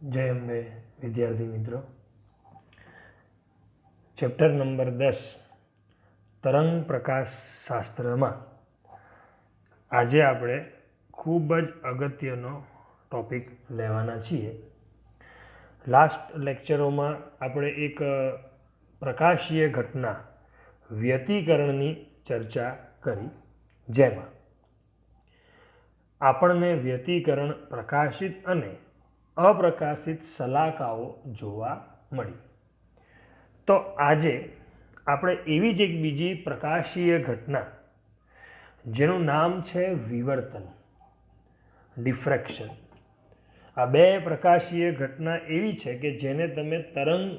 जय अंबे विद्यार्थी मित्रों। चैप्टर नंबर 10 तरंग प्रकाश शास्त्र में आज आपणे खूबज अगत्यनो टॉपिक लेवाना छीए। लास्ट लेक्चरों में आपणे एक प्रकाशीय घटना व्यतिकरणनी चर्चा करी, जेमां आपणने व्यतिकरण प्रकाशित अने अप्रकाशित शलाकाओ जोवा मळी। तो आजे આપણે એવી જ એક બીજી પ્રકાશીય ઘટના જેનું નામ છે વિવર્તન, ડિફ્રેક્શન। આ બે પ્રકાશીય ઘટના એવી છે કે જેને તમે તરંગ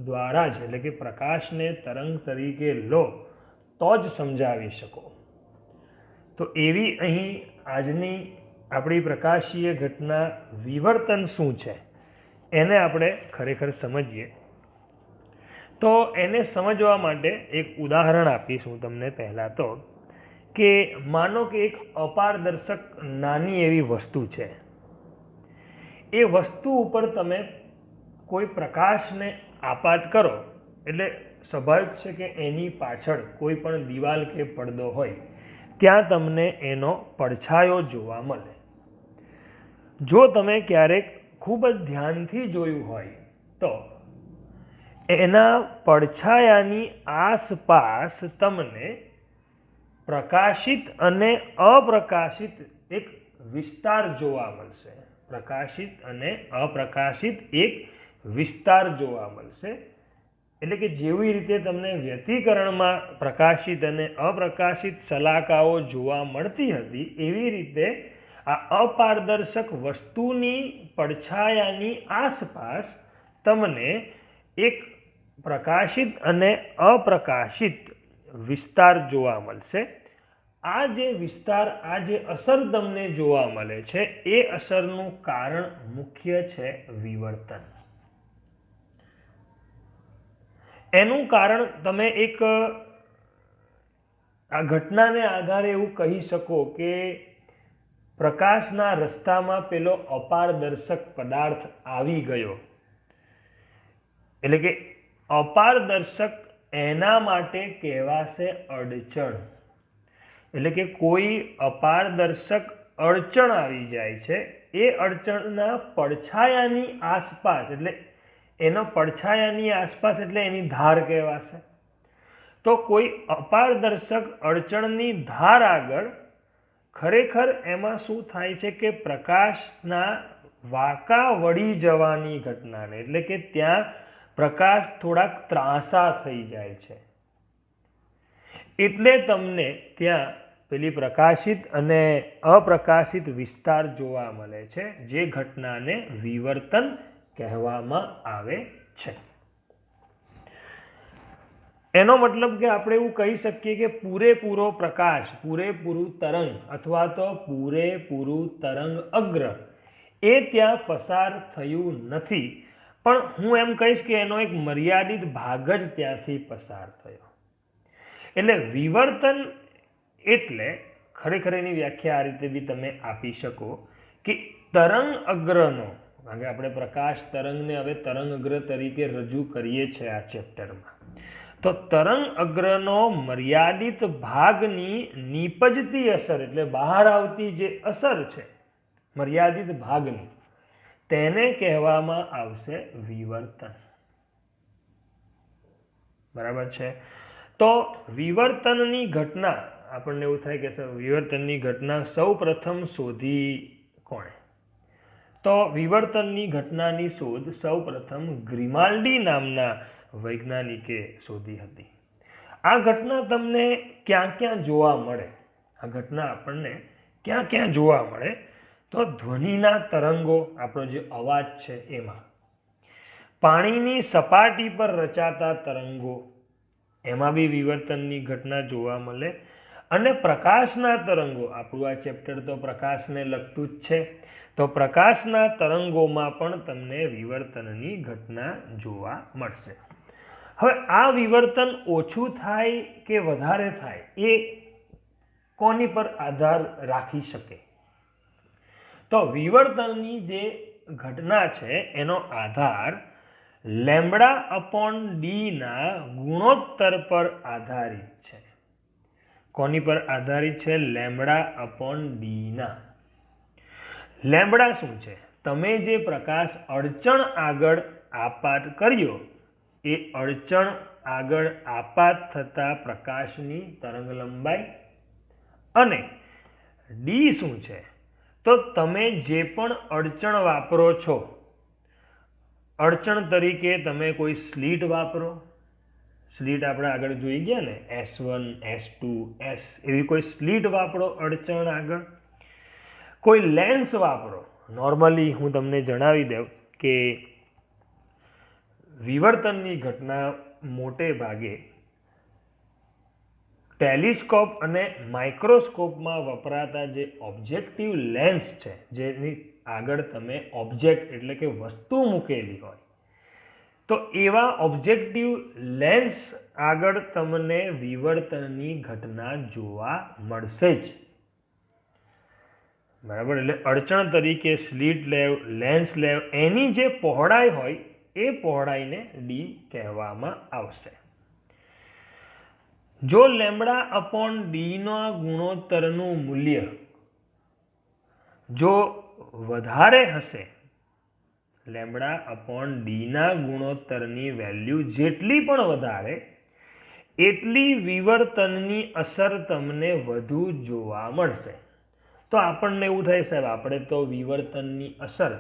દ્વારા જ એટલે કે પ્રકાશને તરંગ તરીકે લો તો જ સમજાવી શકો। તો એવી અહીં આજની આપણી પ્રકાશીય ઘટના વિવર્તન શું છે એને આપણે ખરેખર સમજીએ। तो एने समझवा माटे एक उदाहरण आपीश हूँ तमने। पहला तो कि मानो कि एक अपारदर्शक नानी एवी वस्तु है, ए वस्तु उपर तमे कोई प्रकाश ने आपात करो एटले स्वाभाविक है कि एनी पाछळ कोई पण दीवाल के पड़दो होय त्यां तमने एनो પડછાયો जोवा मळे। जो तमे क्यारेक खूब ज ध्यानथी जोयुं होय तो एना પડછાયાની आसपास तमने प्रकाशित अने अप्रकाशित एक विस्तार जोवा मळशे। प्रकाशित अने अप्रकाशित एक विस्तार जोवा मळशे। एटले के जेवी रीते तमने व्यतिकरणमां प्रकाशित अने अप्रकाशित शलाकाओ जोवा मळती हती एवी रीते आ अपारदर्शक वस्तुनी પડછાયાની आसपास तमने एक प्रकाशित अने अप्रकाशित विस्तार जोवा मळशे। आ जे विस्तार, आ जे असर तमने जोवा मळे छे ए असरनुं कारण मुख्य छे विवर्तन। एनुं कारण तमे एक आ घटनाने आधारे एवुं कही शको कि प्रकाशना रस्तामां पेलो अपारदर्शक पदार्थ आवी गयो। एटले के अपारदर्शक एना माटे कहेवाशे अड़चण। एटले के कोई अपारदर्शक अड़चण आवी जाय छे, ए अड़चणना પડછાયાની आसपास एटले एनो પડછાયાની आसपास एटले एनी धार कहेवाशे। तो कोई अपारदर्शक अड़चणनी धार आगळ खरेखर एमां शुं थाय छे कि प्रकाशना वाका वળી जवानी घटनाने एटले के त्यां प्रकाश थोड़ाक ત્રાસા थई जाय छे। एटले तमने त्यां पेली प्रकाशित अने अप्रकाशित विस्तार जोवा मळे छे, जे घटनाने विवर्तन कहेवामां आवे छे। एनो मतलब कि आपणे एवुं कही शकीए कि पूरेपूरो प्रकाश, पूरेपूरुं तरंग अथवा तो पूरेपूरुं तरंग अग्र ए त्यां पसार थयुं नथी, पण हूँ एम कहीश कि एनो एक मर्यादित भाग ज त्यांथी पसार थयो। एटले विवर्तन एटले खरेखर एनी व्याख्या आ रीते बी तमे आपी शको कि तरंग अग्रनो, कारण के आपणे प्रकाश तरंगने हवे तरंग अग्र तरीके रजू करीए छे आ चेप्टरमां। तो तरंग अग्रनो मर्यादित भागनी निपजती असर एटले बहार आवती जे असर छे मर्यादित भागनी तेने कहेवामां आवशे विवर्तन। बराबर छे। तो विवर्तननी घटना आपणे एवुं थाय कि विवर्तननी घटना सौ प्रथम शोधी कोणे? तो विवर्तननी घटनानी शोध सौ प्रथम ग्रिमाल्डी नामना वैज्ञानिके शोधी हती। आ घटना तमने क्या जोवा मळे? आ घटना आपणने क्या जोवा मळे? तो ध्वनिना तरंगो, आपणो जे अवाज छे एमां, पाणीनी सपाटी पर रचाता तरंगो एमां बी विवर्तननी घटना जोवा मळे, अने प्रकाशना तरंगो, आपणुं आ चेप्टर तो प्रकाशने लगतुं ज छे, तो प्रकाशना तरंगोमां पण तमने विवर्तननी घटना जोवा मळशे। हवे आ विवर्तन ओछुं थाय के वधारे थाय ए कोनी पर आधार राखी शके? तो विवर्तननी जे ઘટના છે એનો આધાર લેમ્બડા અપોન ડીના ગુણોત્તર પર આધારિત છે. કોની પર આધારિત છે? લેમ્બડા અપોન ડીના. લેમ્બડા શું છે? તમે જે પ્રકાશ અડચણ આગળ આપાત કર્યો એ અડચણ આગળ આપાત થતા પ્રકાશની તરંગ લંબાઈ. અને ડી શું છે? તો તમે જે પણ અડચણ વાપરો છો, અડચણ તરીકે તમે કોઈ સ્લીટ વાપરો, સ્લીટ આપણે આગળ જોઈ ગયા ને, S1 S2 S, એવી કોઈ સ્લીટ વાપરો અડચણ આગળ, કોઈ લેન્સ વાપરો. નોર્મલી હું તમને જણાવી દઉં કે વિવર્તનની ઘટના મોટે ભાગે ટેલિસ્કોપ અને માઇક્રોસ્કોપમાં વપરાતા જે ઓબ્જેક્ટિવ લેન્સ છે, જેની આગળ તમે ઓબ્જેક્ટ એટલે કે વસ્તુ મૂકેલી હોય, તો એવા ઓબ્જેક્ટિવ લેન્સ આગળ તમને વિવર્તનની ઘટના જોવા મળશે જ. બરાબર. એટલે અડચણ તરીકે સ્લીટ લેવ, લેન્સ લેવ, એની જે પહોળાઈ હોય એ પહોળાઈને ડી કહેવામાં આવશે. જો લેમ્બડા અપોન ડીના ગુણોત્તરનું મૂલ્ય જો વધારે હશે, લેમ્બડા અપોન ડીના ગુણોત્તરની વેલ્યુ જેટલી પણ વધારે, એટલી વિવર્તનની અસર તમને વધુ જોવા મળશે. તો આપણને એવું થાય, સાહેબ આપણે તો વિવર્તનની અસર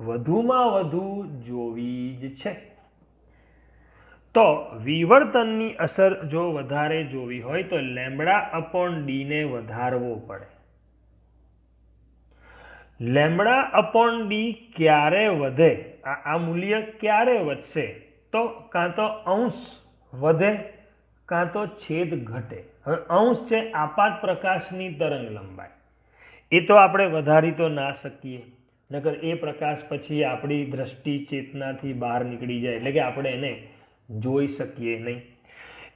વધુમાં વધુ જોવી જ છે. તો વિવર્તનની અસર જો વધારે જોવી હોય તો લેમ્બડા અપોન ડીને વધારવો પડે. લેમ્બડા અપોન ડી ક્યારે વધે? આ મૂલ્ય ક્યારે વધશે? તો કાં તો અંશ વધે કાં તો છેદ ઘટે. હવે અંશ છે આપાત પ્રકાશની તરંગ લંબાઈ, એ તો આપણે વધારી તો ના શકીએ, નકર એ પ્રકાશ પછી આપણી દ્રષ્ટિ ચેતનાથી બહાર નીકળી જાય, એટલે કે આપણે એને જોઈ શકીએ નહીં.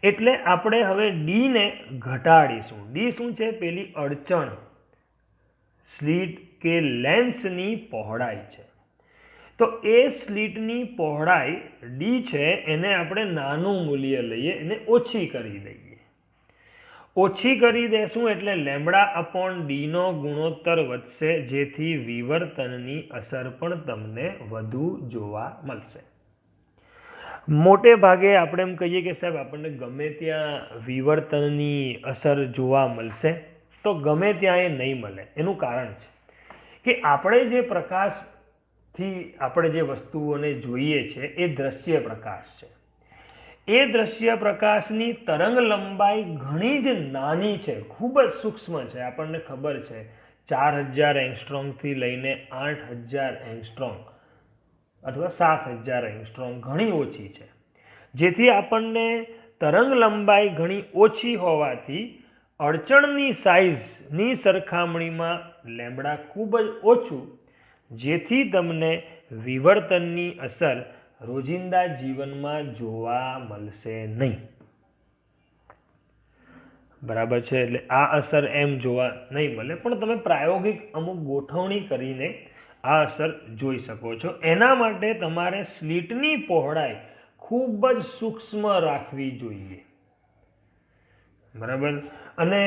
એટલે આપણે હવે ડીને ઘટાડીશું. ડી શું છે? પેલી અડચણ, સ્લીટ કે લેન્સની પહોળાઈ છે. તો એ સ્લીટની પહોળાઈ ડી છે, એને આપણે નાનું મૂલ્ય લઈએ, એને ઓછી કરી દઈએ. ઓછી કરી દેશું એટલે લેમ્બડા અપોન ડીનો ગુણોત્તર વધશે, જેથી વિવર્તનની અસર પણ તમને વધુ જોવા મળશે. મોટે ભાગે આપણે એમ કહીએ કે સાહેબ આપણને ગમે ત્યાં વિવર્તનની અસર જોવા મળશે, તો ગમે ત્યાં એ નહીં મળે. એનું કારણ છે કે આપણે જે પ્રકાશથી આપણે જે વસ્તુઓને જોઈએ છે એ દ્રશ્ય પ્રકાશ છે. એ દ્રશ્ય પ્રકાશની તરંગ લંબાઈ ઘણી જ નાની છે, ખૂબ જ સૂક્ષ્મ છે. આપણને ખબર છે 4000 એંગસ્ટ્રોમથી લઈને 8000 એંગસ્ટ્રોમ અથવા 7000 એંગસ્ટ્રોમ ઘણી ઓછી છે. જેથી આપણને તરંગ લંબાઈ ઘણી ઓછી હોવાથી અડચણની સાઇઝની સરખામણીમાં લેમ્બડા ખૂબ જ ઓછું, જેથી તમને વિવર્તનની અસર રોજિંદા જીવનમાં જોવા મળશે નહીં. બરાબર છે. એટલે આ અસર એમ જોવા નહીં મળે, પણ તમે પ્રાયોગિક અમુક ગોઠવણી કરીને આ અસર જોઈ શકો છો. એના માટે તમારે સ્લીટની પહોળાઈ ખૂબ જ સૂક્ષ્મ રાખવી જોઈએ. બરાબર. અને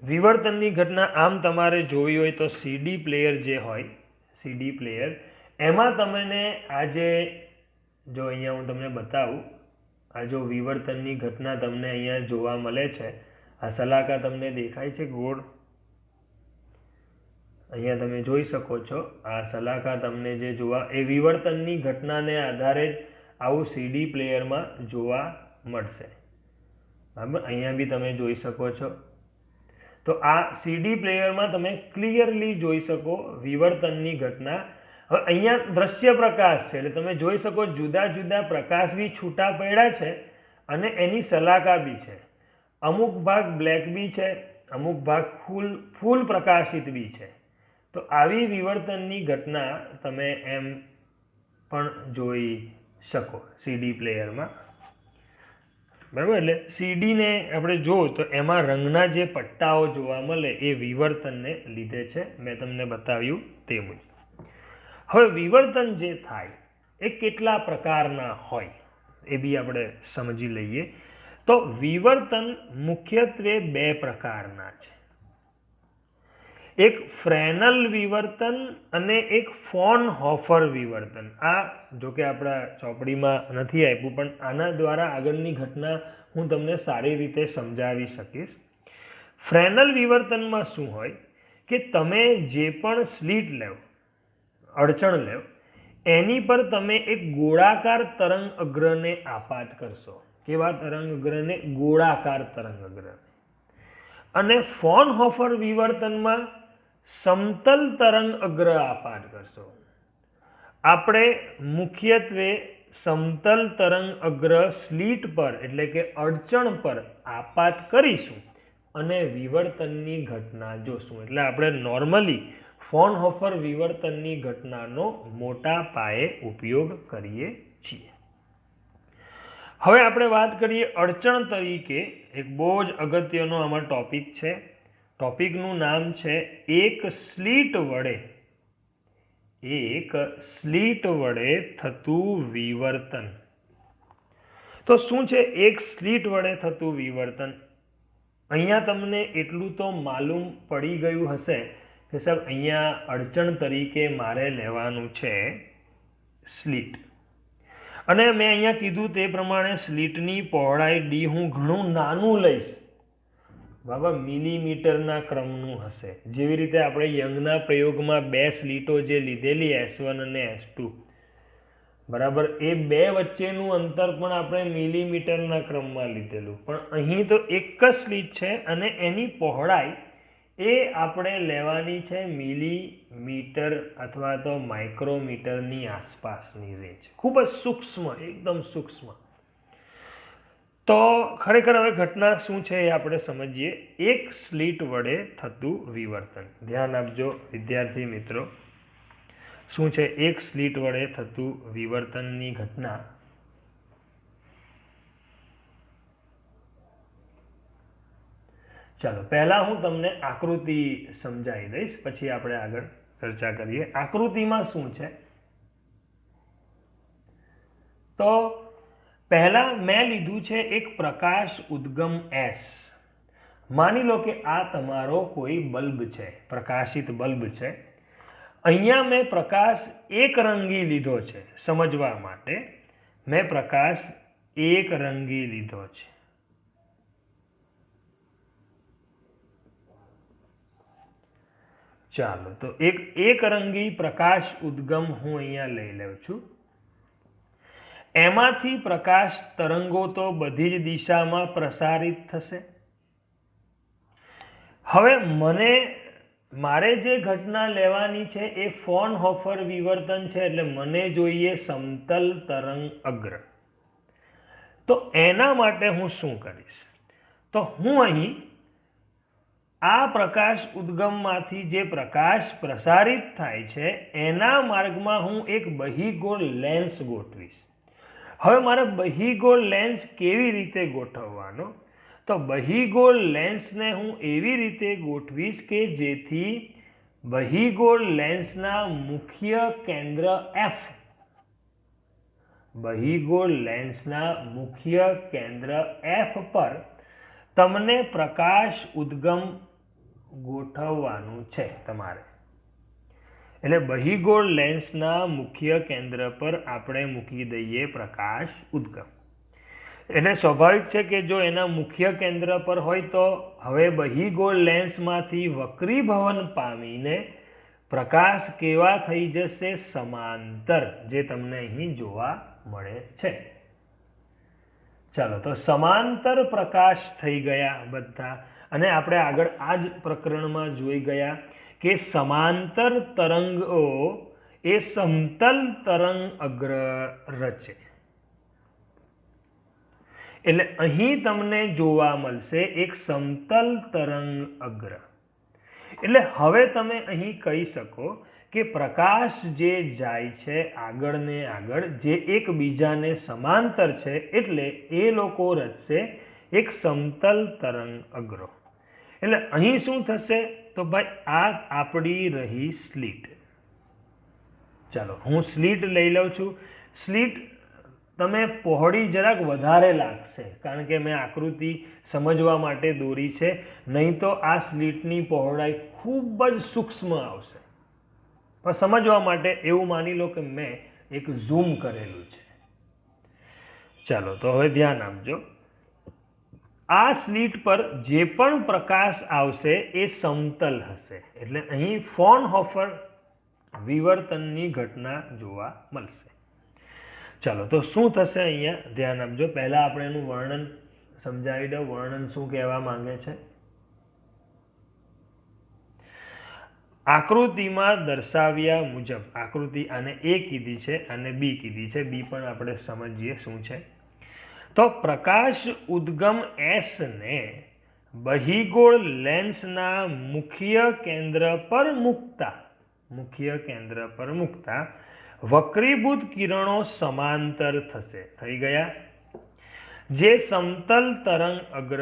વિવર્તનની ઘટના આમ તમારે જોવી હોય તો સીડી પ્લેયર જે હોય, સીડી પ્લેયર, એમાં તમને આજે જો અહીંયા હું તમને બતાવું, આ જો વિવર્તનની ઘટના તમને અહીંયા જોવા મળે છે, આ સલાકા તમને દેખાય છે ગોળ, અહીંયા તમે જોઈ શકો છો. આ સલાકા તમને જે જોવા, એ વિવર્તનની ઘટનાને આધારે જ આવું સીડી પ્લેયરમાં જોવા મળશે. બરાબર. અહીંયા બી તમે જોઈ શકો છો. તો આ સીડી પ્લેયરમાં તમે ક્લિયરલી જોઈ શકો વિવર્તનની ઘટના. હવે અહીંયા દ્રશ્ય પ્રકાશ છે, એટલે તમે જોઈ શકો જુદા જુદા પ્રકાશ બી છૂટા પડ્યા છે અને એની સલાકા બી છે. અમુક ભાગ બ્લેક બી છે, અમુક ભાગ ફૂલ પ્રકાશિત બી છે. તો આવી વિવર્તનની ઘટના તમે એમ પણ જોઈ શકો સીડી પ્લેયરમાં. બરાબર. એટલે સીડીને આપણે જોવું તો એમાં રંગના જે પટ્ટાઓ જોવા મળે એ વિવર્તનને લીધે છે. મેં તમને બતાવ્યું તે મુજબ. હવે વિવર્તન જે થાય એ કેટલા પ્રકારના હોય એ બી આપણે સમજી લઈએ. તો વિવર્તન મુખ્યત્વે બે પ્રકારના છે. એક ફ્રેનલ વિવર્તન અને એક ફોનહોફર વિવર્તન. આ જો કે આપણા ચોપડીમાં નથી આપ્યું, પણ આના દ્વારા આગળની ઘટના હું તમને સારી રીતે સમજાવી શકીશ. ફ્રેનલ વિવર્તનમાં શું હોય કે તમે જે પણ સ્લીટ લેવ, અડચણ લેવ, એની પર તમે એક ગોળાકાર તરંગ અગ્રને આપાત કરશો. કેવા તરંગ અગ્રને? ગોળાકાર તરંગ અગ્રને. અને ફોનહોફર વિવર્તનમાં સમતલ તરંગ અગ્ર આપાત કરશો. આપણે મુખ્યત્વે સમતલ તરંગ અગ્ર સ્લીટ પર એટલે કે અડચણ પર આપાત કરીશું અને વિવર્તનની ઘટના જોશું. એટલે આપણે નોર્મલી ફોનહોફર વિવર્તનની ઘટનાનો મોટા પાયે ઉપયોગ કરીએ છીએ. હવે આપણે વાત કરીએ અડચણ તરીકે. એક બહુ જ અગત્યનો આમાં ટોપિક છે. ટોપિકનું નામ છે એક સ્લીટ વડે થતું વિવર્તન. તો શું છે એક સ્લીટ વડે થતું વિવર્તન? અહીંયા તમને એટલું તો માલુમ પડી ગયું હશે કે સાહેબ અહીંયા અડચણ તરીકે મારે લેવાનું છે સ્લીટ. અને મેં અહીંયા કીધું તે પ્રમાણે સ્લીટની પહોળાઈ ડી હું ઘણું નાનું લઈશ. બાબા મિલીમીટરના ક્રમનું હશે. જેવી રીતે આપણે યંગના પ્રયોગમાં બે સ્લીટો જે લીધેલી S1 અને S2, બરાબર, એ બે વચ્ચેનું અંતર પણ આપણે મિલીમીટરના ક્રમમાં લીધેલું. પણ અહીં તો એક જ સ્લીટ છે અને એની પહોળાઈ એ આપણે લેવાની છે મિલીમીટર અથવા તો માઇક્રોમીટરની આસપાસની રેન્જ. ખૂબ જ સૂક્ષ્મ, એકદમ સૂક્ષ્મ. તો ખરેખર હવે ઘટના શું છે એ આપણે સમજીએ. એક સ્લીટ વડે થતું વિવર્તન. ધ્યાન આપજો વિદ્યાર્થી મિત્રો. શું છે એક સ્લીટ વડે થતું વિવર્તનની ઘટના? ચાલો પહેલા હું તમને આકૃતિ સમજાવી દઈશ, પછી આપણે આગળ ચર્ચા કરીએ. આકૃતિમાં શું છે? તો પહેલા મેં લીધું છે એક પ્રકાશ ઉદ્ગમ S. માની લો કે આ તમારો કોઈ બલ્બ છે, પ્રકાશિત બલ્બ છે. અહીંયા મેં પ્રકાશ એક રંગી લીધો છે. સમજવા માટે મેં પ્રકાશ એક રંગી લીધો છે. ચાલો તો એક રંગી પ્રકાશ ઉદ્ગમ હું અહીંયા લઈ લઉં છું. એમાંથી પ્રકાશ તરંગો તો બધી જ દિશામાં પ્રસારિત થશે. હવે મારે જે ઘટના લેવાની છે એ ફોનહોફર વિવર્તન છે. એટલે મને જોઈએ સમતલ તરંગ અગ્ર. તો એના માટે હું શું કરીશ? તો હું અહીં આ પ્રકાશ ઉદ્ગમમાંથી જે પ્રકાશ પ્રસારિત થાય છે એના માર્ગમાં હું એક બહિગોળ લેન્સ ગોઠવીશ. હવે મારે બહિગોળ લેન્સ કેવી રીતે ગોઠવવાનો? તો બહિગોળ લેન્સને હું એવી રીતે ગોઠવીશ કે જેથી બહિગોળ લેન્સના મુખ્ય કેન્દ્ર F, બહિગોળ લેન્સના મુખ્ય કેન્દ્ર F પર તમને પ્રકાશ ઉદ્ગમ ગોઠવવાનું છે તમારે. એટલે બહિગોળ લેન્સના મુખ્ય કેન્દ્ર પર આપણે મૂકી દઈએ પ્રકાશ ઉદ્ગમ. એટલે સ્વાભાવિક છે કે જો એના મુખ્ય કેન્દ્ર પર હોય તો હવે બહિગોળ લેન્સમાંથી વક્રીભવન પામીને પ્રકાશ કેવા થઈ જશે? સમાંતર, જે તમને અહીં જોવા મળે છે. ચાલો તો સમાંતર પ્રકાશ થઈ ગયા બધા. અને આપણે આગળ આ જ પ્રકરણમાં જોઈ ગયા કે સમાંતર તરંગો એ સમતલ તરંગ અગ્ર રચે. એટલે અહીં તમને જોવા મળશે એક સમતલ તરંગ અગ્ર. એટલે હવે તમે અહીં કહી શકો કે પ્રકાશ જે જાય છે આગળ ને આગળ, જે એકબીજાને સમાંતર છે, એટલે એ લોકો રચશે એક સમતલ તરંગ અગ્રો. એટલે અહીં શું થશે? તો ભાઈ આ આપણી રહી સ્લીટ. ચાલો હું સ્લીટ લઈ લઉં છું. સ્લીટ તમે પહોળી જરાક વધારે લાગશે કારણ કે મેં આકૃતિ સમજવા માટે દોરી છે, નહીં તો આ સ્લીટની પહોળાઈ ખૂબ જ સૂક્ષ્મ આવશે. પણ સમજવા માટે એવું માની લો કે મેં એક ઝૂમ કરેલું છે. ચાલો તો હવે ધ્યાન આપજો. આ સ્લીટ પર જે પણ પ્રકાશ આવશે એ સમતલ હશે, એટલે અહીં ફ્રોનહોફર વિવર્તનની ઘટના જોવા મળશે. ચાલો તો શું થશે અહીંયા ધ્યાન આપજો. પહેલા આપણે એનું વર્ણન સમજાવી દઉં. વર્ણન શું કહેવા માંગે છે. આકૃતિમાં દર્શાવ્યા મુજબ, આકૃતિ આને એ કીધી છે અને બી કીધી છે, બી પણ આપણે સમજીએ શું છે. તો પ્રકાશ ઉદ્ગમ એસ ને બહિગોળ લેન્સના મુખ્ય કેન્દ્ર પર મૂકતા વક્રીભૂત કિરણો સમાંતર થશે. થઈ ગયા. જે સમતલ તરંગ અગ્ર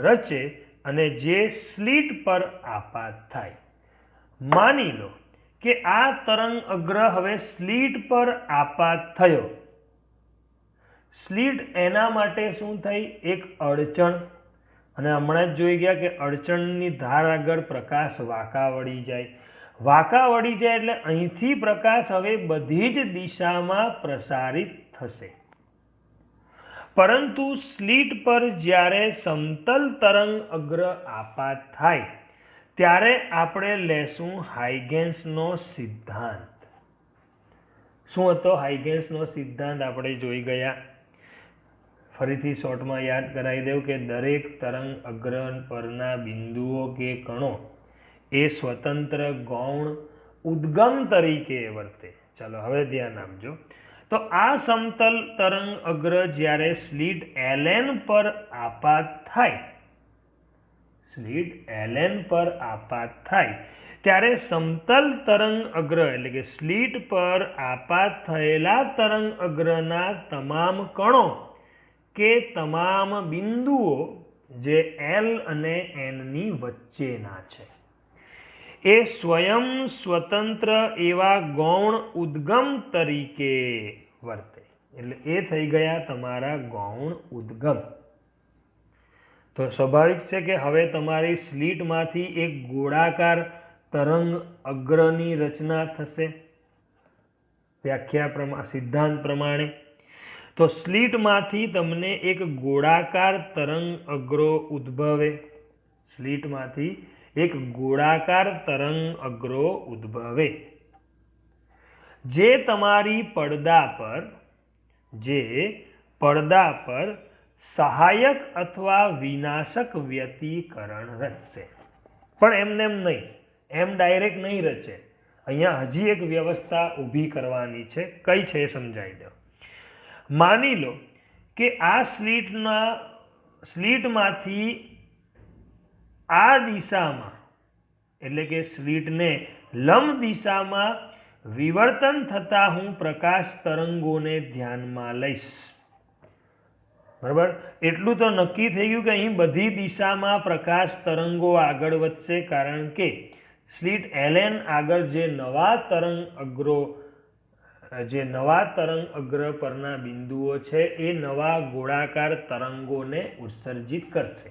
રચે અને જે સ્લીટ પર આપાત થાય. માની લો કે આ તરંગ અગ્ર હવે સ્લીટ પર આપાત થયો. સ્લીટ એના માટે શું થઈ? એક અડચણ. અને હમણાં જ જોઈ ગયા કે અડચણની ધાર આગળ પ્રકાશ વાંકા વળી જાય. વાંકા વળી જાય એટલે અહીંથી પ્રકાશ હવે બધી જ દિશામાં પ્રસારિત થશે. પરંતુ સ્લીટ પર જ્યારે સમતલ તરંગ અગ્ર આપાત થાય ત્યારે આપણે લેશું હાઇગેન્સનો સિદ્ધાંત. શું હતો હાઇગેન્સનો સિદ્ધાંત? આપણે જોઈ ગયા. ફરીથી શોર્ટમાં યાદ કરાવી દઉં કે દરેક તરંગ અગ્ર પરના બિંદુઓ કે કણો એ સ્વતંત્ર ગૌણ ઉદ્ગમ તરીકે વર્તે. ચાલો હવે ધ્યાન આપજો. તો આ સમતલ તરંગ અગ્ર જ્યારે સ્લીટ LN પર આપાત થાય, ત્યારે સમતલ તરંગ અગ્ર એટલે કે સ્લીટ પર આપાત થયેલા તરંગ અગ્રના તમામ કણો કે તમામ બિંદુઓ જે L અને N ની વચ્ચેના છે એ સ્વયં સ્વતંત્ર એવા ગૌણ ઉદ્ગમ તરીકે વર્તે. એટલે એ થઈ ગયા તમારા ગૌણ ઉદ્ગમ. તો સ્વાભાવિક છે કે હવે તમારી સ્લીટમાંથી એક ગોળાકાર તરંગ અગ્રની રચના થશે વ્યાખ્યા સિદ્ધાંત પ્રમાણે. તો સ્લીટમાંથી તમને એક ગોળાકાર તરંગ અગ્રો ઉદ્ભવે. સ્લીટમાંથી એક ગોળાકાર તરંગ અગ્રો ઉદ્ભવે જે તમારી પડદા પર સહાયક અથવા વિનાશક વ્યતિકરણ રચશે. પણ એમને એમ નહીં, એમ ડાયરેક્ટ નહીં રચે. અહીંયા હજી એક વ્યવસ્થા ઊભી કરવાની છે. કઈ છે એ સમજાવી દો. માની લો કે આ સ્લીટમાંથી આ દિશામાં એટલે કે સ્લીટને લંબ દિશામાં વિવર્તન થતા હું પ્રકાશ તરંગોને ધ્યાનમાં લઈશ. બરાબર? એટલું તો નક્કી થઈ ગયું કે અહીં બધી દિશામાં પ્રકાશ તરંગો આગળ વધશે, કારણ કે સ્લીટ LN આગળ જે નવા તરંગ અગ્ર પરના બિંદુઓ છે એ નવા ગોળાકાર તરંગોને ઉત્સર્જિત કરશે.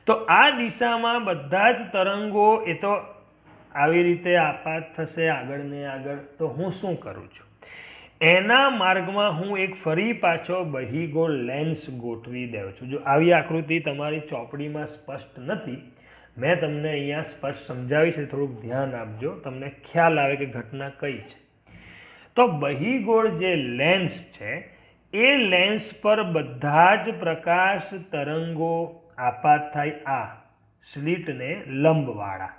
તો આ દિશામાં બધા જ તરંગો એ તો આવી રીતે આપાત થશે આગળ ને આગળ. તો હું શું કરું છું? એના માર્ગમાં હું એક ફરી પાછો બહિગોળ લેન્સ ગોઠવી દઉં છું. જો આવી આકૃતિ તમારી ચોપડીમાં સ્પષ્ટ નથી, મેં તમને અહીંયા સ્પષ્ટ સમજાવી છે, થોડુંક ધ્યાન આપજો, તમને ખ્યાલ આવે કે ઘટના કઈ છે. તો બહિગોળ જે લેન્સ છે એ લેન્સ પર બધા જ પ્રકાશ તરંગો આપાત થાય આ સ્લીટને લંબવાળા.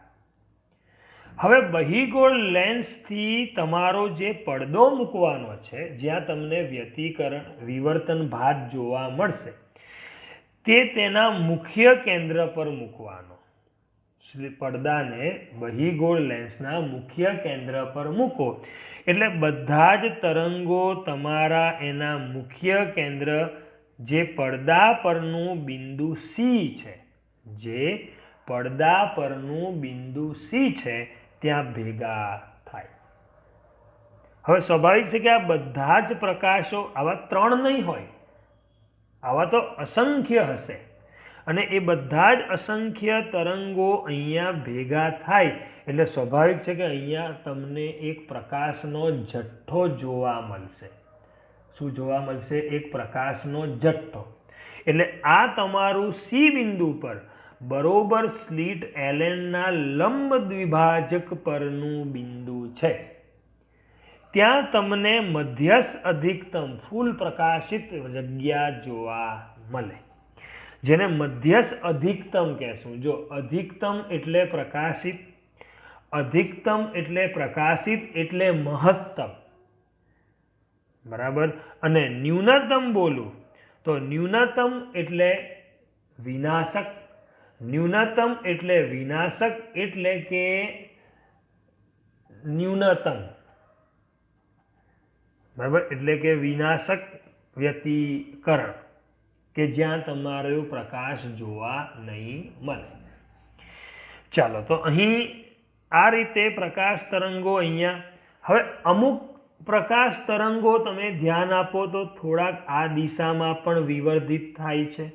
હવે બહિગોળ લેન્સથી તમારો જે પડદો મૂકવાનો છે, જ્યાં તમને વિવર્તન ભાત જોવા મળશે, તે તેના મુખ્ય કેન્દ્ર પર મૂકવાનો. પડદાને બહિગોળ લેન્સના મુખ્ય કેન્દ્ર પર મૂકો એટલે બધા જ તરંગો તમારા એના મુખ્ય કેન્દ્ર જે પડદા પરનું બિંદુ C છે, ત્યાં ભેગા થાય. હવે સ્વાભાવિક છે કે આ બધા જ પ્રકાશો આવા 3 નહીં હોય, આવા તો અસંખ્ય હશે, અને એ બધા જ અસંખ્ય તરંગો અહીંયા ભેગા થાય એટલે સ્વાભાવિક છે કે અહીંયા તમને એક પ્રકાશનો જથ્થો જોવા મળશે. શું જોવા મળશે? એક પ્રકાશનો જથ્થો. એટલે આ તમારું સી બિંદુ પર બરોબર સ્લિટ એલેનના લંબ દ્વિભાજક પરનું બિંદુ છે. ત્યાં તમને મધ્યસ્થ અધિકતમ ફૂલ પ્રકાશિત જગ્યા જોવા મળે, જેને મધ્યસ્થ અધિકતમ કહેશું. જો અધિકતમ એટલે પ્રકાશિત, અધિકતમ એટલે પ્રકાશિત એટલે મહત્તમ, બરાબર. અને ન્યૂનતમ બોલું તો ન્યૂનતમ એટલે વિનાશક, ન્યૂનતમ એટલે વિનાશક એટલે કે ન્યૂનતમ, બરાબર, એટલે કે વિનાશક વ્યતિકરણ, કે જ્યાં તમારો પ્રકાશ જોવા નહીં મળે. ચાલો, તો અહીં આ રીતે પ્રકાશ તરંગો અહીંયા. હવે અમુક પ્રકાશ તરંગો તમે ધ્યાન આપો તો થોડાક આ દિશામાં પણ વિવર્ધિત થાય છે,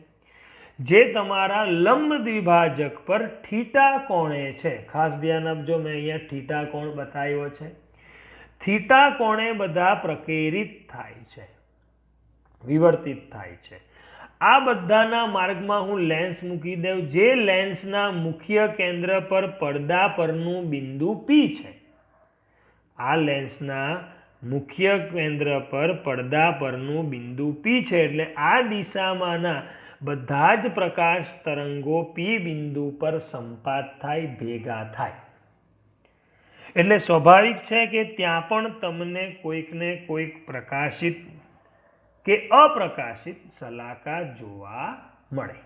જે તમારા લંબ દ્વિભાજક પર થીટા કોણે છે. ખાસ ધ્યાન આપજો, મેં અહીંયા થીટા કોણ બતાવ્યો છે. થીટા કોણે બધા પ્રકેરિત થાય છે, વિવર્તિત થાય છે. આ બધાના માર્ગમાં હું લેન્સ મૂકી દઉં, જે લેન્સના મુખ્ય કેન્દ્ર પર પડદા પરનું બિંદુ P છે. આ લેન્સના મુખ્ય કેન્દ્ર પર પડદા પરનું બિંદુ P છે. એટલે આ દિશામાંના બધા જ પ્રકાશ તરંગો P બિંદુ પર સંપાત થાય, ભેગા થાય. એટલે સ્વાભાવિક છે કે ત્યાં પણ તમને કોઈકને કોઈક પ્રકાશિત કે અપ્રકાશિત શલાકા જોવા મળે.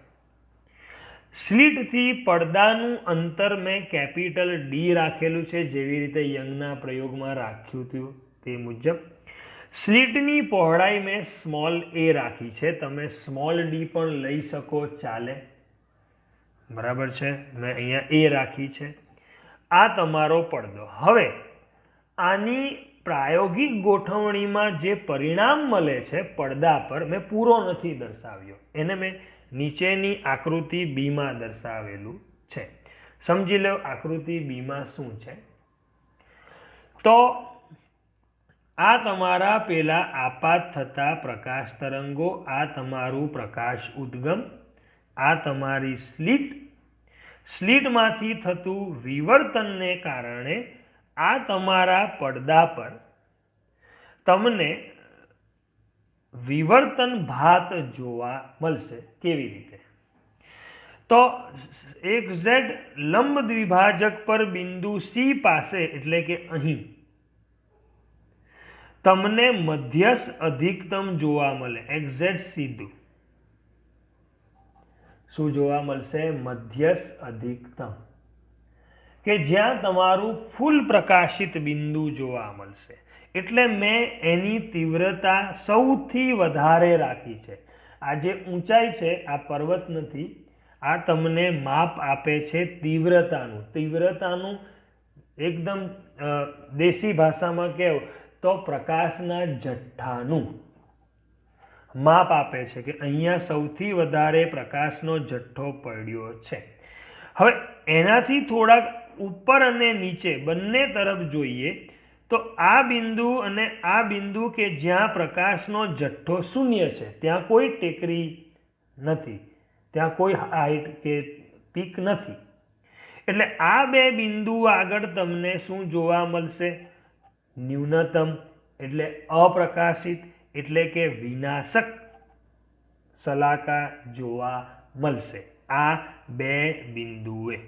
સ્લિટથી પડદાનું અંતર મેં કેપિટલ D રાખેલું છે, જેવી રીતે યંગના પ્રયોગમાં રાખ્યું હતું તે મુજબ. સ્લિટની પહોળાઈ મેં સ્મોલ a રાખી છે, તમે સ્મોલ d પણ લઈ શકો, ચાલે, બરાબર છે. મેં અહીંયા a રાખી છે. આ તમારો પડદો. હવે આની પ્રાયોગિક ગોઠવણીમાં જે પરિણામ મળે છે પડદા પર, મેં પૂરો નથી દર્શાવ્યો, એને મેં નીચેની આકૃતિ બીમાં દર્શાવેલું છે. સમજી લો આકૃતિ બીમાં શું છે. તો આ તમારા પેલા આપાત થતા પ્રકાશ તરંગો, આ તમારું પ્રકાશ ઉદ્ગમ, આ તમારી સ્લિટ. સ્લિટમાંથી થતું વિવર્તનને કારણે આ તમારા પડદા પર તમને વિવર્તન ભાત જોવા મળશે. કેવી રીતે? તો XZ લંબ દ્વિભાજક પર બિંદુ C પાસે, એટલે કે અહીં તમને મધ્યસ્થ અધિકતમ જોવા મળે. XZ સીધું શું જોવા મળશે? મધ્યસ્થ અધિકતમ, કે જ્યાં તમારું ફૂલ પ્રકાશિત બિંદુ જોવા મળશે. એટલે મેં એની તીવ્રતા સૌથી વધારે રાખી છે. આ જે ઊંચાઈ છે આ પર્વત નથી, આ તમને માપ આપે છે તીવ્રતાનું. તીવ્રતાનું એકદમ દેશી ભાષામાં કહેવું તો પ્રકાશના જથ્થાનું માપ આપે છે, કે અહીંયા સૌથી વધારે પ્રકાશનો જથ્થો પડ્યો છે. હવે એનાથી થોડાક ઉપર અને નીચે બંને તરફ જોઈએ તો આ બિંદુ અને આ બિંદુ કે જ્યાં પ્રકાશનો જથ્થો શૂન્ય છે, ત્યાં કોઈ ટેકરી નથી, ત્યાં કોઈ હાઈટ કે પીક નથી. એટલે આ બે બિંદુ આગળ તમને શું જોવા મળશે? ન્યૂનતમ એટલે અપ્રકાશિત એટલે કે વિનાશક શલાકા જોવા મળશે. આ બે બિંદુએ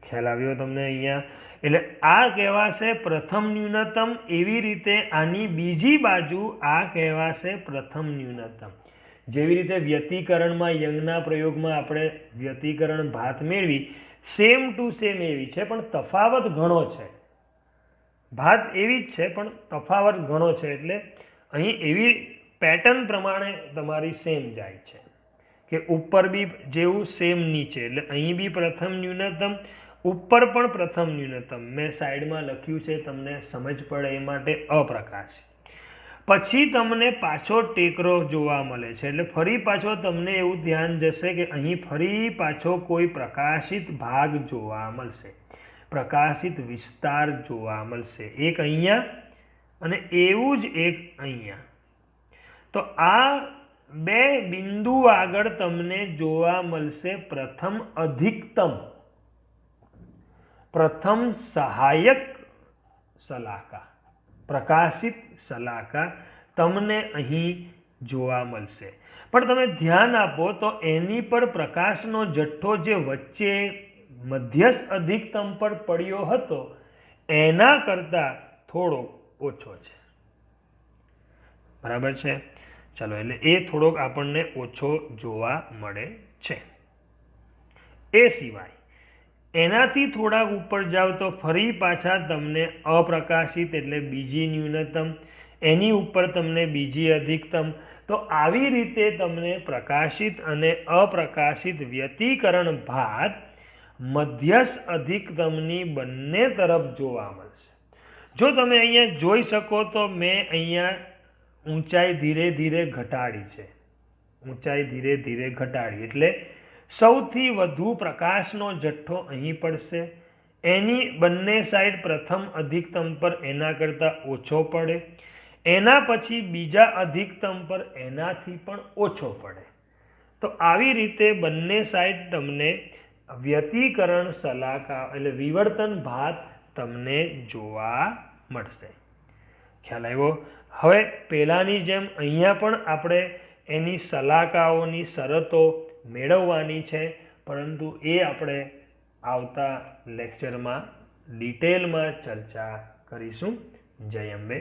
ખ્યાલ આવ્યો તમને અહીંયા? એટલે આ કહેવાશે પ્રથમ ન્યૂનતમ. એવી રીતે આની બીજી બાજુ આ કહેવાશે પ્રથમ ન્યૂનતમ. જેવી રીતે વ્યતિકરણમાં યંગના પ્રયોગમાં આપણે વ્યતિકરણ ભાત મેળવી, સેમ ટુ સેમ એવી છે, પણ તફાવત ઘણો છે. ભાત એવી જ છે પણ તફાવત ઘણો છે. એટલે અહીં એવી પેટર્ન પ્રમાણે તમારી સેમ જાય છે કે ઉપર બી જેવું સેમ નીચે. એટલે અહીં બી પ્રથમ ન્યૂનતમ, ઉપર પણ પ્રથમ ન્યૂનતમ મેં સાઈડમાં લખ્યું છે, તમને સમજ પડે એ માટે અપ્રકાશિત. પછી તમને પાછો ટેકરો જોવા મળે છે, એટલે ફરી પાછો તમને એવું ધ્યાન જશે કે અહીં ફરી પાછો કોઈ પ્રકાશિત ભાગ જોવા મળશે, પ્રકાશિત વિસ્તાર જોવા મળશે, એક અહીંયા અને એવું જ એક અહીંયા. તો આ બે બિંદુ આગળ તમને જોવા મળશે પ્રથમ અધિકતમ, પ્રથમ સહાયક શલાકા, પ્રકાશિત શલાકા તમને અહીં જોવા મળશે. પણ તમે ધ્યાન આપો તો એની પર પ્રકાશનો જથ્થો જે વચ્ચે મધ્યસ્થ અધિકતમ પર પડ્યો હતો એના કરતાં થોડો ઓછો છે. બરાબર છે? ચાલો, એટલે એ થોડોક આપણને ઓછો જોવા મળે છે. એ સિવાય એનાથી થોડાક ઉપર જાઓ તો ફરી પાછા તમને અપ્રકાશિત એટલે બીજી ન્યૂનતમ, એની ઉપર તમને બીજી અધિકતમ. તો આવી રીતે તમને પ્રકાશિત અને અપ્રકાશિત વ્યતિકરણ ભાત મધ્યસ્થ અધિકતમની બંને તરફ જોવા મળશે. જો તમે અહીંયા જોઈ શકો તો મેં અહીંયા ઊંચાઈ ધીરે ધીરે ઘટાડી છે, ઊંચાઈ ધીરે ધીરે ઘટાડી, એટલે સૌથી વધુ પ્રકાશનો જથ્થો અહીં પડશે, એની બંને સાઈડ પ્રથમ અધિકતમ પર એના કરતાં ઓછો પડે, એના પછી બીજા અધિકતમ પર એનાથી પણ ઓછો પડે. તો આવી રીતે બંને સાઈડ તમને વ્યતિકરણ શલાકા એટલે વિવર્તન ભાત તમને જોવા મળશે. ખ્યાલ આવ્યો? હવે પહેલાંની જેમ અહીંયા પણ આપણે એની શલાકાઓની શરતો મેળવવાની છે, પરંતુ એ આપણે આવતા લેક્ચરમાં ડિટેલમાં ચર્ચા કરીશું. જય અંબે.